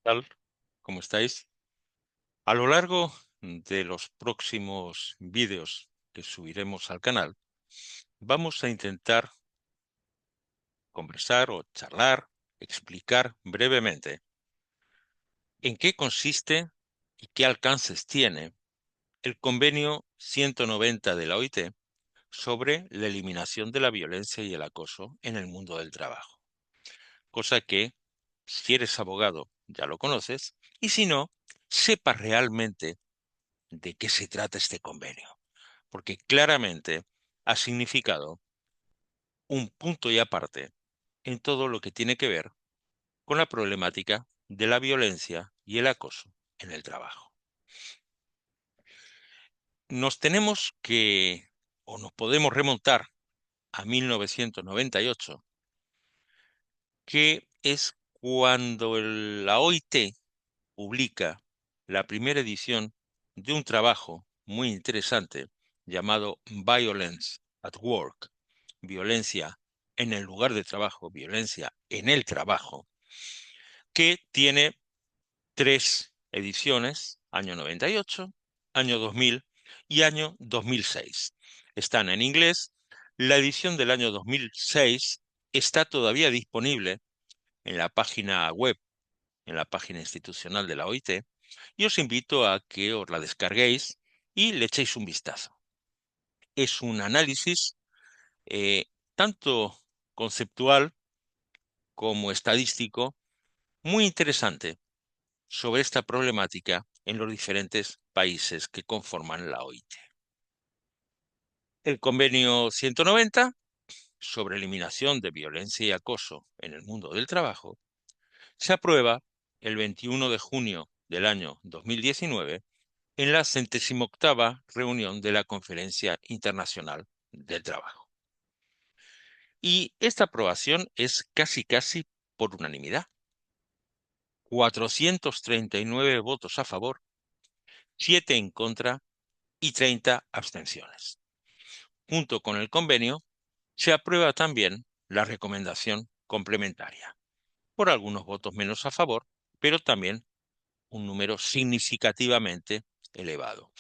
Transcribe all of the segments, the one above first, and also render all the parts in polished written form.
Tal? ¿Cómo estáis? A lo largo de los próximos vídeos que subiremos al canal, vamos a intentar conversar o charlar, explicar brevemente en qué consiste y qué alcances tiene el convenio 190 de la OIT sobre la eliminación de la violencia y el acoso en el mundo del trabajo. Cosa que, si eres abogado, ya lo conoces, y si no, sepas realmente de qué se trata este convenio, porque claramente ha significado un punto y aparte en todo lo que tiene que ver con la problemática de la violencia y el acoso en el trabajo. Nos tenemos que, o nos podemos remontar a 1998, que es cuando la OIT publica la primera edición de un trabajo muy interesante llamado Violence at Work, violencia en el lugar de trabajo, violencia en el trabajo, que tiene tres ediciones, año 98, año 2000 y año 2006. Están en inglés. La edición del año 2006 está todavía disponible en la página web, en la página institucional de la OIT, y os invito a que os la descarguéis y le echéis un vistazo. Es un análisis tanto conceptual como estadístico muy interesante sobre esta problemática en los diferentes países que conforman la OIT. El convenio 190 sobre eliminación de violencia y acoso en el mundo del trabajo se aprueba el 21 de junio del año 2019 en la 68ª reunión de la Conferencia Internacional del Trabajo. Y esta aprobación es casi por unanimidad. 439 votos a favor, 7 en contra y 30 abstenciones. Junto con el convenio, se aprueba también la recomendación complementaria, por algunos votos menos a favor, pero también un número significativamente elevado.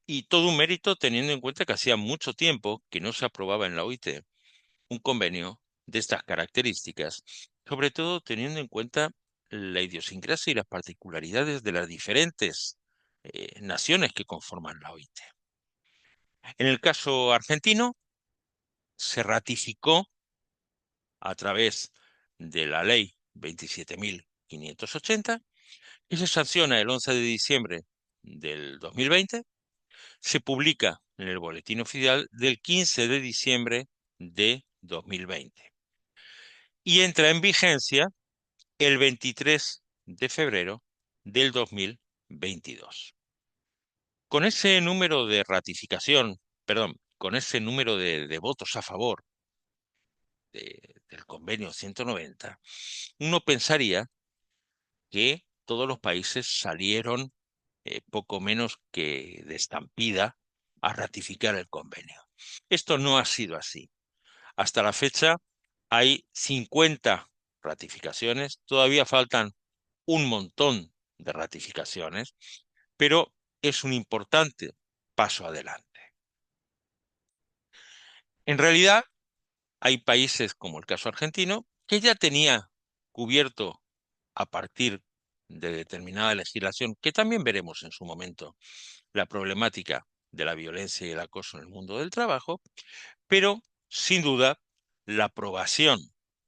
Y todo un mérito teniendo en cuenta que hacía mucho tiempo que no se aprobaba en la OIT un convenio de estas características, sobre todo teniendo en cuenta la idiosincrasia y las particularidades de las diferentes naciones que conforman la OIT. En el caso argentino, se ratificó a través de la ley 27.580 y se sanciona el 11 de diciembre del 2020, se publica en el Boletín Oficial del 15 de diciembre de 2020 y entra en vigencia el 23 de febrero del 2022. Con ese número de ratificación, perdón, con ese número de votos a favor del convenio 190, uno pensaría que todos los países salieron poco menos que de estampida a ratificar el convenio. Esto no ha sido así. Hasta la fecha hay 50 ratificaciones, todavía faltan un montón de ratificaciones, pero es un importante paso adelante. En realidad, hay países como el caso argentino que ya tenía cubierto a partir de determinada legislación, que también veremos en su momento, la problemática de la violencia y el acoso en el mundo del trabajo, pero sin duda la aprobación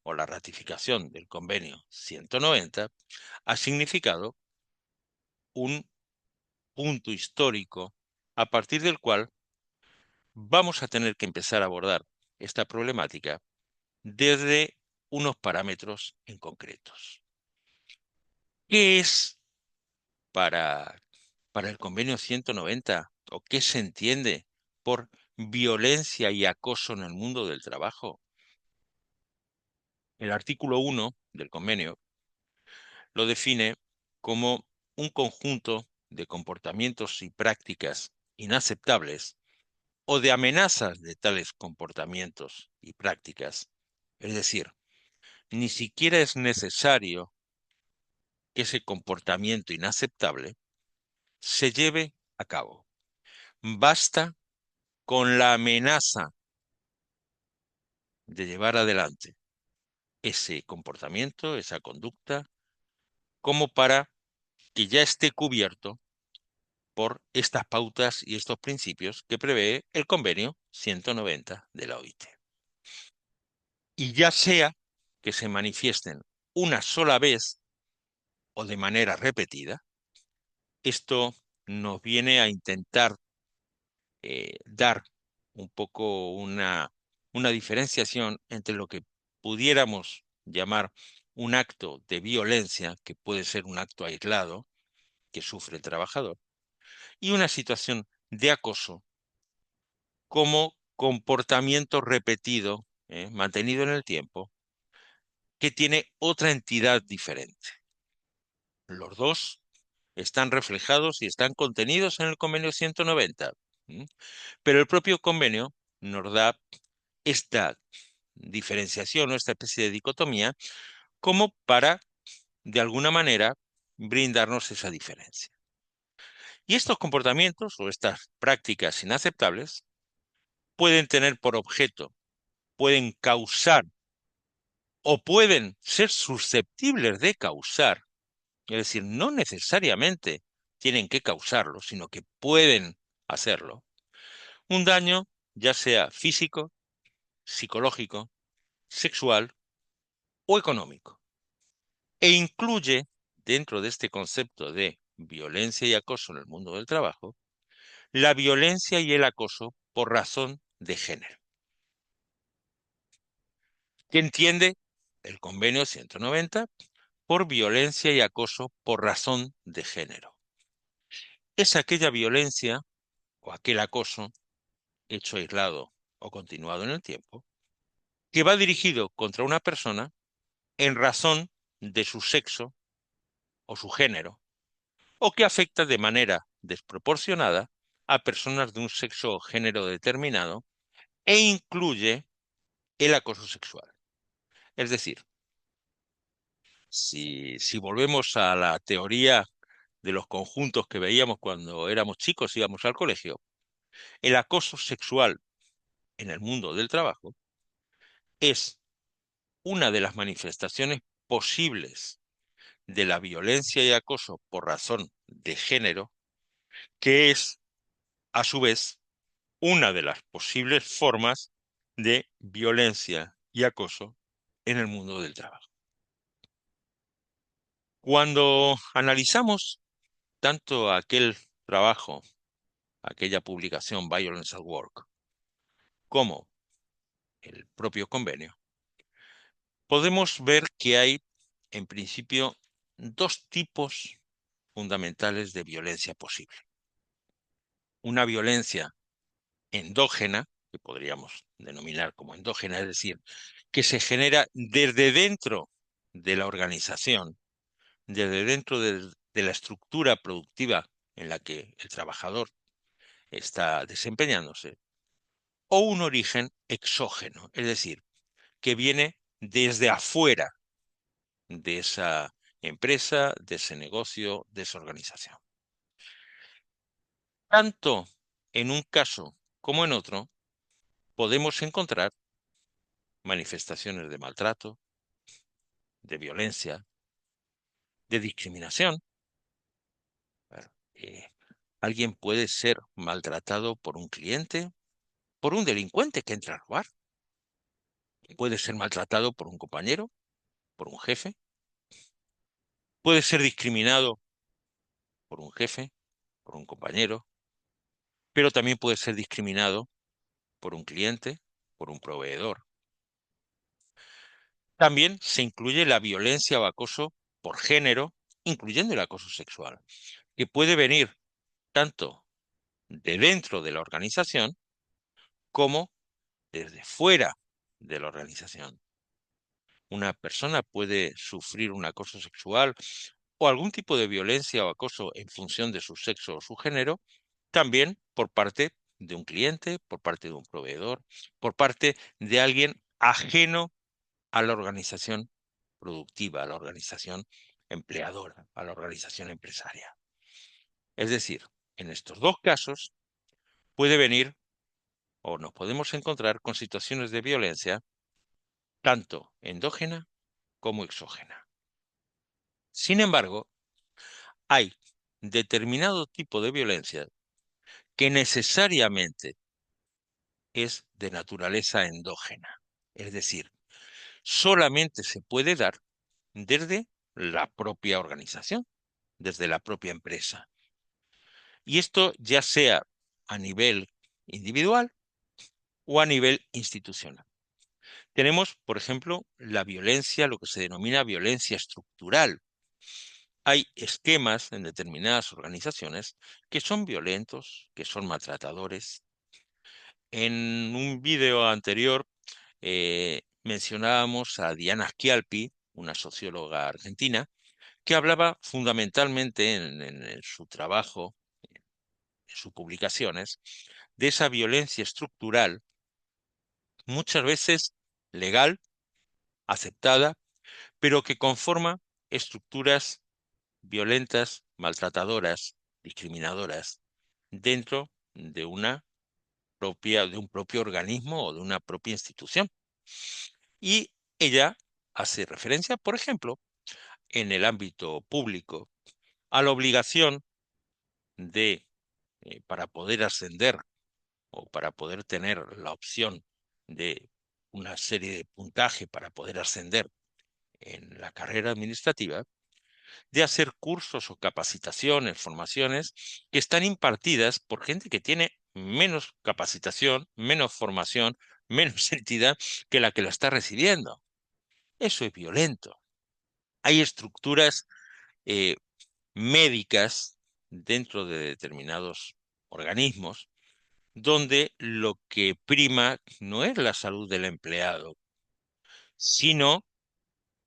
o la ratificación del convenio 190 ha significado un punto histórico a partir del cual vamos a tener que empezar a abordar esta problemática desde unos parámetros en concretos. ¿Qué es para, para el convenio 190 o qué se entiende por violencia y acoso en el mundo del trabajo? El artículo 1 del convenio lo define como un conjunto de comportamientos y prácticas inaceptables o de amenazas de tales comportamientos y prácticas. Es decir, ni siquiera es necesario que ese comportamiento inaceptable se lleve a cabo. Basta con la amenaza de llevar adelante ese comportamiento, esa conducta, como para que ya esté cubierto por estas pautas y estos principios que prevé el convenio 190 de la OIT. Y ya sea que se manifiesten una sola vez o de manera repetida, esto nos viene a intentar dar un poco una diferenciación entre lo que pudiéramos llamar un acto de violencia, que puede ser un acto aislado que sufre el trabajador, y una situación de acoso como comportamiento repetido, mantenido en el tiempo, que tiene otra entidad diferente. Los dos están reflejados y están contenidos en el convenio 190, ¿m? Pero el propio convenio nos da esta diferenciación o esta especie de dicotomía como para, de alguna manera, brindarnos esa diferencia. Y estos comportamientos o estas prácticas inaceptables pueden tener por objeto, pueden causar o pueden ser susceptibles de causar, es decir, no necesariamente tienen que causarlo, sino que pueden hacerlo, un daño ya sea físico, psicológico, sexual o económico. E incluye, dentro de este concepto de violencia y acoso en el mundo del trabajo, la violencia y el acoso por razón de género. ¿Qué entiende el convenio 190 por violencia y acoso por razón de género? Es aquella violencia o aquel acoso hecho aislado o continuado en el tiempo que va dirigido contra una persona en razón de su sexo o su género, o que afecta de manera desproporcionada a personas de un sexo o género determinado e incluye el acoso sexual. Es decir, si volvemos a la teoría de los conjuntos que veíamos cuando éramos chicos, íbamos al colegio, el acoso sexual en el mundo del trabajo es una de las manifestaciones posibles de la violencia y acoso por razón de género, que es, a su vez, una de las posibles formas de violencia y acoso en el mundo del trabajo. Cuando analizamos tanto aquel trabajo, aquella publicación Violence at Work, como el propio convenio, podemos ver que hay, en principio, dos tipos fundamentales de violencia posible. Una violencia endógena, que podríamos denominar como endógena, es decir, que se genera desde dentro de la organización, desde dentro de la estructura productiva en la que el trabajador está desempeñándose, o un origen exógeno, es decir, que viene desde afuera de esa empresa, de ese negocio, de esa organización. Tanto en un caso como en otro, podemos encontrar manifestaciones de maltrato, de violencia, de discriminación. Claro, alguien puede ser maltratado por un cliente, por un delincuente que entra a robar. Puede ser maltratado por un compañero, por un jefe. Puede ser discriminado por un jefe, por un compañero, pero también puede ser discriminado por un cliente, por un proveedor. También se incluye la violencia o acoso por género, incluyendo el acoso sexual, que puede venir tanto de dentro de la organización como desde fuera de la organización. Una persona puede sufrir un acoso sexual o algún tipo de violencia o acoso en función de su sexo o su género, también por parte de un cliente, por parte de un proveedor, por parte de alguien ajeno a la organización productiva, a la organización empleadora, a la organización empresaria. Es decir, en estos dos casos puede venir o nos podemos encontrar con situaciones de violencia tanto endógena como exógena. Sin embargo, hay determinado tipo de violencia que necesariamente es de naturaleza endógena. Es decir, solamente se puede dar desde la propia organización, desde la propia empresa. Y esto ya sea a nivel individual o a nivel institucional. Tenemos, por ejemplo, la violencia, lo que se denomina violencia estructural. Hay esquemas en determinadas organizaciones que son violentos, que son maltratadores. En un vídeo anterior mencionábamos a Diana Schialpi, una socióloga argentina, que hablaba fundamentalmente en su trabajo, en sus publicaciones, de esa violencia estructural, muchas veces legal, aceptada, pero que conforma estructuras violentas, maltratadoras, discriminadoras, dentro de de un propio organismo o de una propia institución. Y ella hace referencia, por ejemplo, en el ámbito público, a la obligación de, para poder ascender o para poder tener la opción de una serie de puntaje para poder ascender en la carrera administrativa, de hacer cursos o capacitaciones, formaciones que están impartidas por gente que tiene menos capacitación, menos formación, menos entidad que la está recibiendo. Eso es violento. Hay estructuras eh, médicas dentro de determinados organismos donde lo que prima no es la salud del empleado, sino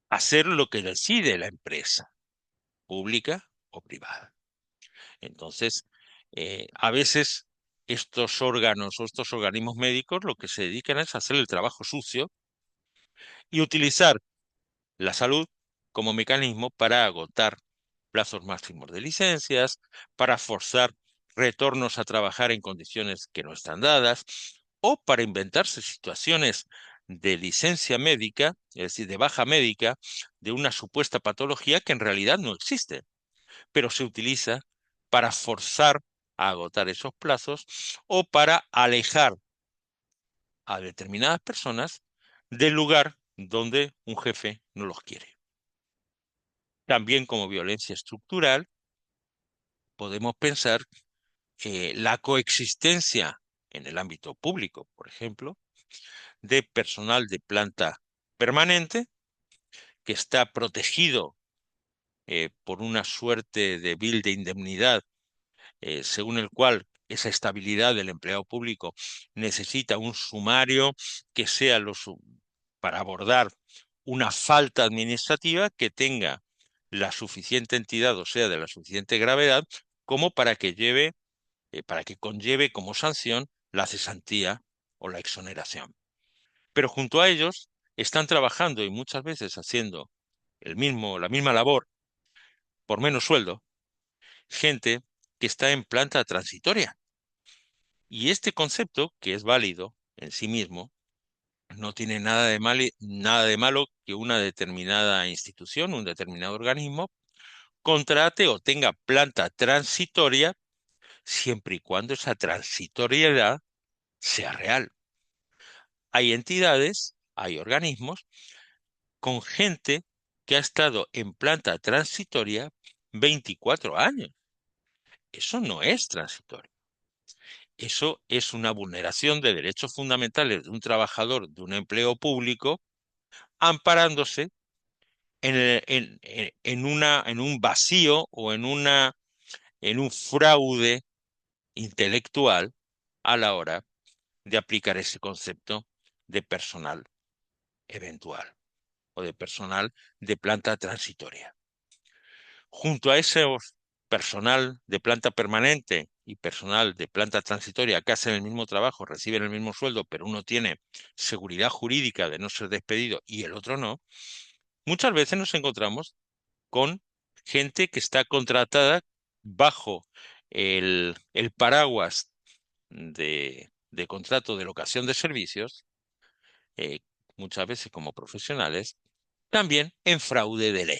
hacer lo que decide la empresa, pública o privada. Entonces, a veces estos órganos o estos organismos médicos lo que se dedican es a hacer el trabajo sucio y utilizar la salud como mecanismo para agotar plazos máximos de licencias, para forzar retornos a trabajar en condiciones que no están dadas, o para inventarse situaciones de licencia médica, es decir, de baja médica, de una supuesta patología que en realidad no existe, pero se utiliza para forzar a agotar esos plazos o para alejar a determinadas personas del lugar donde un jefe no los quiere. También como violencia estructural podemos pensar la coexistencia en el ámbito público, por ejemplo, de personal de planta permanente que está protegido por una suerte de bill de indemnidad, según el cual esa estabilidad del empleado público necesita un sumario que sea para abordar una falta administrativa que tenga la suficiente entidad, o sea, de la suficiente gravedad, como para que conlleve como sanción la cesantía o la exoneración. Pero junto a ellos están trabajando y muchas veces haciendo la misma labor por menos sueldo, gente que está en planta transitoria. Y este concepto, que es válido en sí mismo, no tiene nada de malo que una determinada institución, un determinado organismo, contrate o tenga planta transitoria siempre y cuando esa transitoriedad sea real. Hay entidades, hay organismos con gente que ha estado en planta transitoria 24 años. Eso no es transitorio. Eso es una vulneración de derechos fundamentales de un trabajador de un empleo público amparándose en un vacío o en un fraude intelectual a la hora de aplicar ese concepto de personal eventual o de personal de planta transitoria. Junto a ese personal de planta permanente y personal de planta transitoria que hacen el mismo trabajo, reciben el mismo sueldo, pero uno tiene seguridad jurídica de no ser despedido y el otro no, muchas veces nos encontramos con gente que está contratada bajo el paraguas de contrato de locación de servicios, eh, muchas veces como profesionales, también en fraude de ley.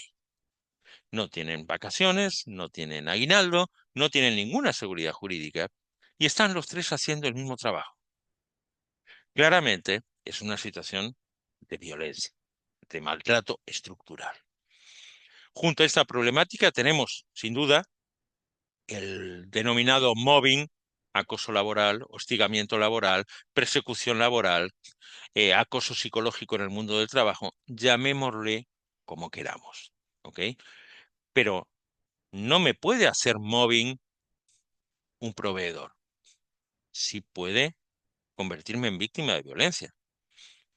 No tienen vacaciones, no tienen aguinaldo, no tienen ninguna seguridad jurídica y están los tres haciendo el mismo trabajo. Claramente es una situación de violencia, de maltrato estructural. Junto a esta problemática tenemos, sin duda, el denominado mobbing, acoso laboral, hostigamiento laboral, persecución laboral, acoso psicológico en el mundo del trabajo, llamémosle como queramos, ¿ok? Pero no me puede hacer mobbing un proveedor. Sí puede convertirme en víctima de violencia,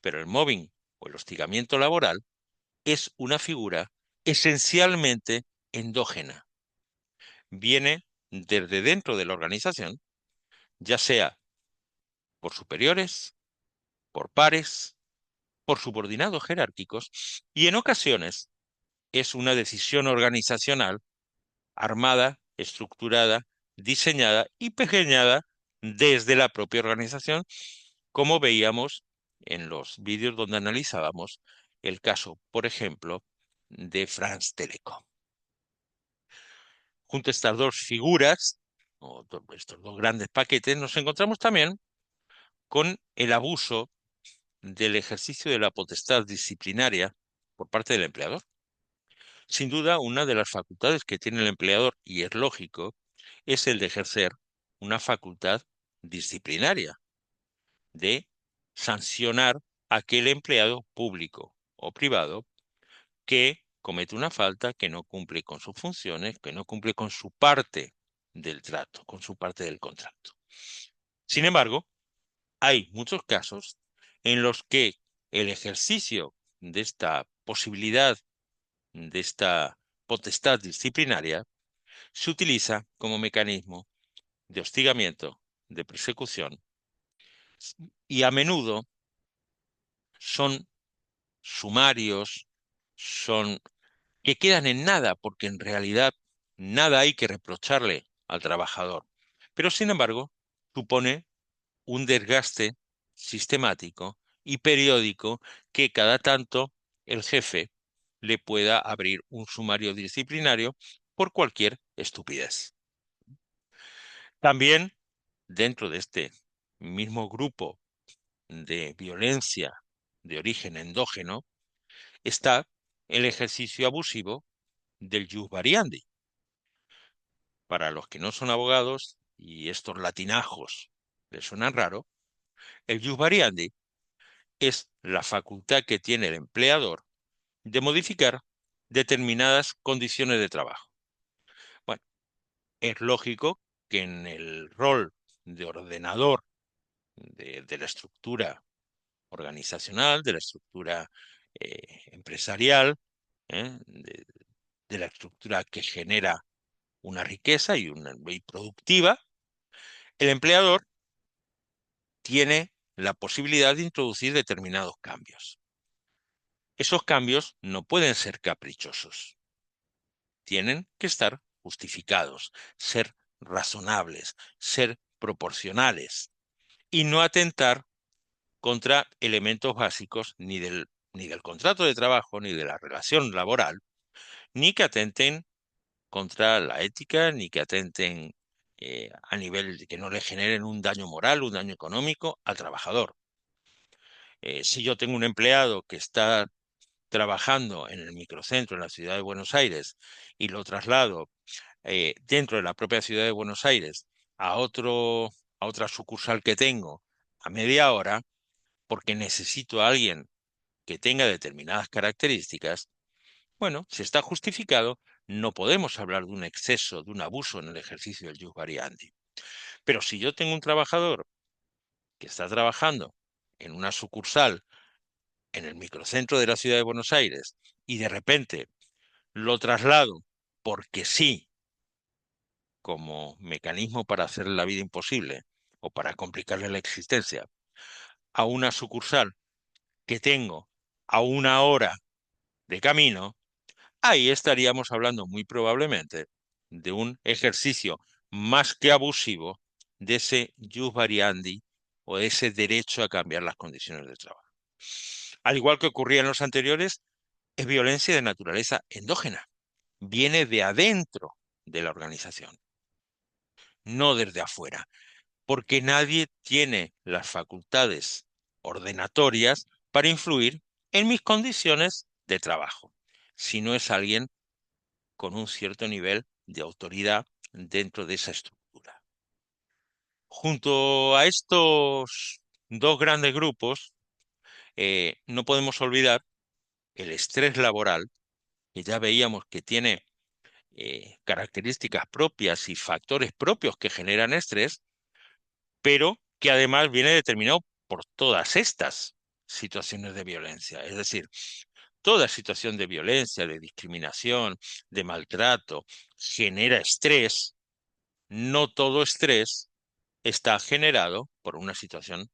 pero el mobbing o el hostigamiento laboral es una figura esencialmente endógena. Viene desde dentro de la organización, ya sea por superiores, por pares, por subordinados jerárquicos, y en ocasiones es una decisión organizacional armada, estructurada, diseñada y pequeñada desde la propia organización, como veíamos en los vídeos donde analizábamos el caso, por ejemplo, de France Telecom. Junto a estas dos figuras, o estos dos grandes paquetes, nos encontramos también con el abuso del ejercicio de la potestad disciplinaria por parte del empleador. Sin duda, una de las facultades que tiene el empleador, y es lógico, es el de ejercer una facultad disciplinaria, de sancionar a aquel empleado público o privado que comete una falta, que no cumple con sus funciones, que no cumple con su parte del trato, con su parte del contrato. Sin embargo, hay muchos casos en los que el ejercicio de esta posibilidad, de esta potestad disciplinaria, se utiliza como mecanismo de hostigamiento, de persecución, y a menudo son sumarios, son que quedan en nada, porque en realidad nada hay que reprocharle al trabajador. Pero sin embargo, supone un desgaste sistemático y periódico que cada tanto el jefe le pueda abrir un sumario disciplinario por cualquier estupidez. También dentro de este mismo grupo de violencia de origen endógeno está el ejercicio abusivo del jus variandi. Para los que no son abogados y estos latinajos les suenan raro, el jus variandi es la facultad que tiene el empleador de modificar determinadas condiciones de trabajo. Bueno, es lógico que en el rol de ordenador de la estructura organizacional, de la estructura empresarial, de la estructura que genera una riqueza y productiva, el empleador tiene la posibilidad de introducir determinados cambios. Esos cambios no pueden ser caprichosos, tienen que estar justificados, ser razonables, ser proporcionales y no atentar contra elementos básicos ni del contrato de trabajo, ni de la relación laboral, ni que atenten contra la ética, ni que atenten a nivel de que no le generen un daño moral, un daño económico al trabajador. Si yo tengo un empleado que está trabajando en el microcentro en la ciudad de Buenos Aires y lo traslado dentro de la propia ciudad de Buenos Aires a otra sucursal que tengo a media hora, porque necesito a alguien que tenga determinadas características, bueno, si está justificado, no podemos hablar de un exceso, de un abuso en el ejercicio del jus variandi. Pero si yo tengo un trabajador que está trabajando en una sucursal en el microcentro de la ciudad de Buenos Aires y de repente lo traslado porque sí, como mecanismo para hacerle la vida imposible o para complicarle la existencia, a una sucursal que tengo a una hora de camino, ahí estaríamos hablando muy probablemente de un ejercicio más que abusivo de ese jus variandi o de ese derecho a cambiar las condiciones de trabajo. Al igual que ocurría en los anteriores, es violencia de naturaleza endógena, viene de adentro de la organización, no desde afuera, porque nadie tiene las facultades ordenatorias para influir en mis condiciones de trabajo, si no es alguien con un cierto nivel de autoridad dentro de esa estructura. Junto a estos dos grandes grupos, no podemos olvidar el estrés laboral, que ya veíamos que tiene características propias y factores propios que generan estrés, pero que además viene determinado por todas estas situaciones de violencia. Es decir, toda situación de violencia, de discriminación, de maltrato, genera estrés. No todo estrés está generado por una situación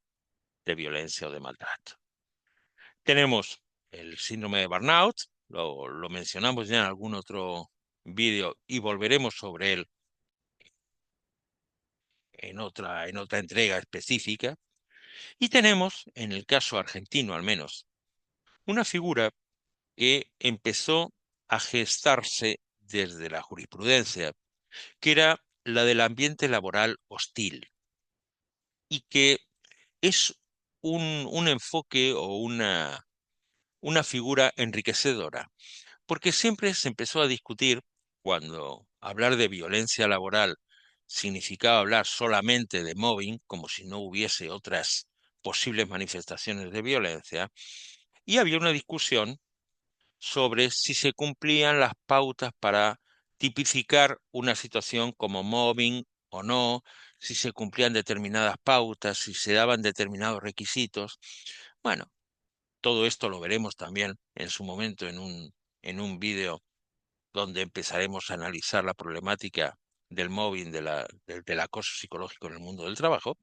de violencia o de maltrato. Tenemos el síndrome de burnout, lo mencionamos ya en algún otro vídeo y volveremos sobre él en otra entrega específica. Y tenemos, en el caso argentino al menos, una figura que empezó a gestarse desde la jurisprudencia, que era la del ambiente laboral hostil, y que es un enfoque o una figura enriquecedora, porque siempre se empezó a discutir cuando hablar de violencia laboral significaba hablar solamente de mobbing, como si no hubiese otras posibles manifestaciones de violencia, y había una discusión sobre si se cumplían las pautas para tipificar una situación como mobbing o no, si se cumplían determinadas pautas, si se daban determinados requisitos. Bueno, todo esto lo veremos también en su momento en un vídeo donde empezaremos a analizar la problemática del mobbing, del acoso psicológico en el mundo del trabajo,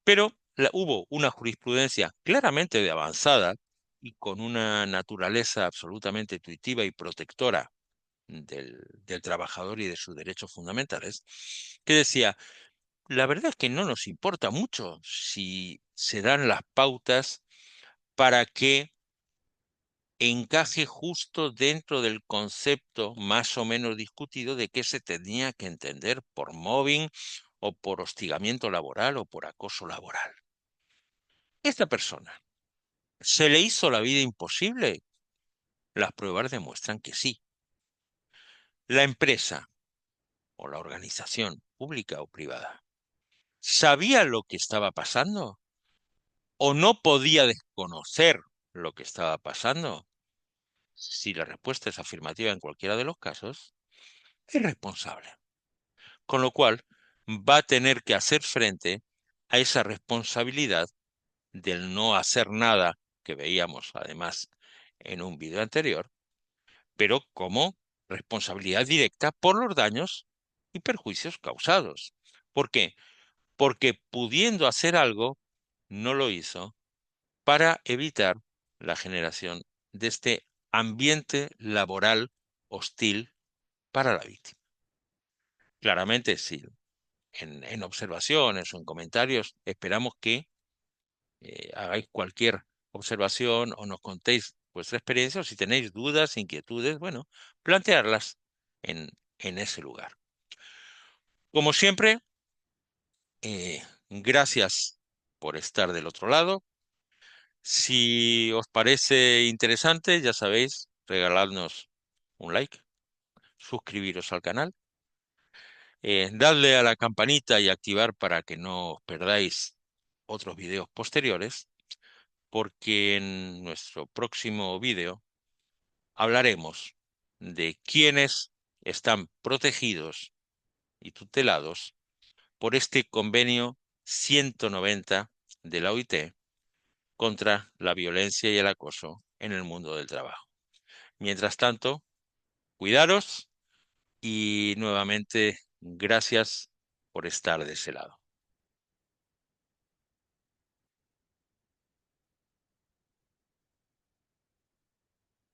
pero hubo una jurisprudencia claramente de avanzada y con una naturaleza absolutamente intuitiva y protectora del trabajador y de sus derechos fundamentales, que decía, la verdad es que no nos importa mucho si se dan las pautas para que encaje justo dentro del concepto más o menos discutido de qué se tenía que entender por mobbing o por hostigamiento laboral o por acoso laboral. Esta persona, ¿se le hizo la vida imposible? Las pruebas demuestran que sí. La empresa o la organización pública o privada, ¿sabía lo que estaba pasando? ¿O no podía desconocer lo que estaba pasando? Si la respuesta es afirmativa en cualquiera de los casos, es responsable. Con lo cual, va a tener que hacer frente a esa responsabilidad del no hacer nada que veíamos además en un video anterior, pero como responsabilidad directa por los daños y perjuicios causados. ¿Por qué? Porque pudiendo hacer algo, no lo hizo para evitar la generación de este ambiente laboral hostil para la víctima. Claramente, sí, en observaciones o en comentarios esperamos que hagáis cualquier observación o nos contéis vuestra experiencia o si tenéis dudas, inquietudes, bueno, plantearlas en ese lugar. Como siempre, gracias por estar del otro lado. Si os parece interesante, ya sabéis, regaladnos un like, suscribiros al canal, dadle a la campanita y activar para que no os perdáis otros videos posteriores, porque en nuestro próximo video hablaremos de quiénes están protegidos y tutelados por este convenio 190 de la OIT contra la violencia y el acoso en el mundo del trabajo. Mientras tanto, cuidaros y nuevamente gracias por estar de ese lado.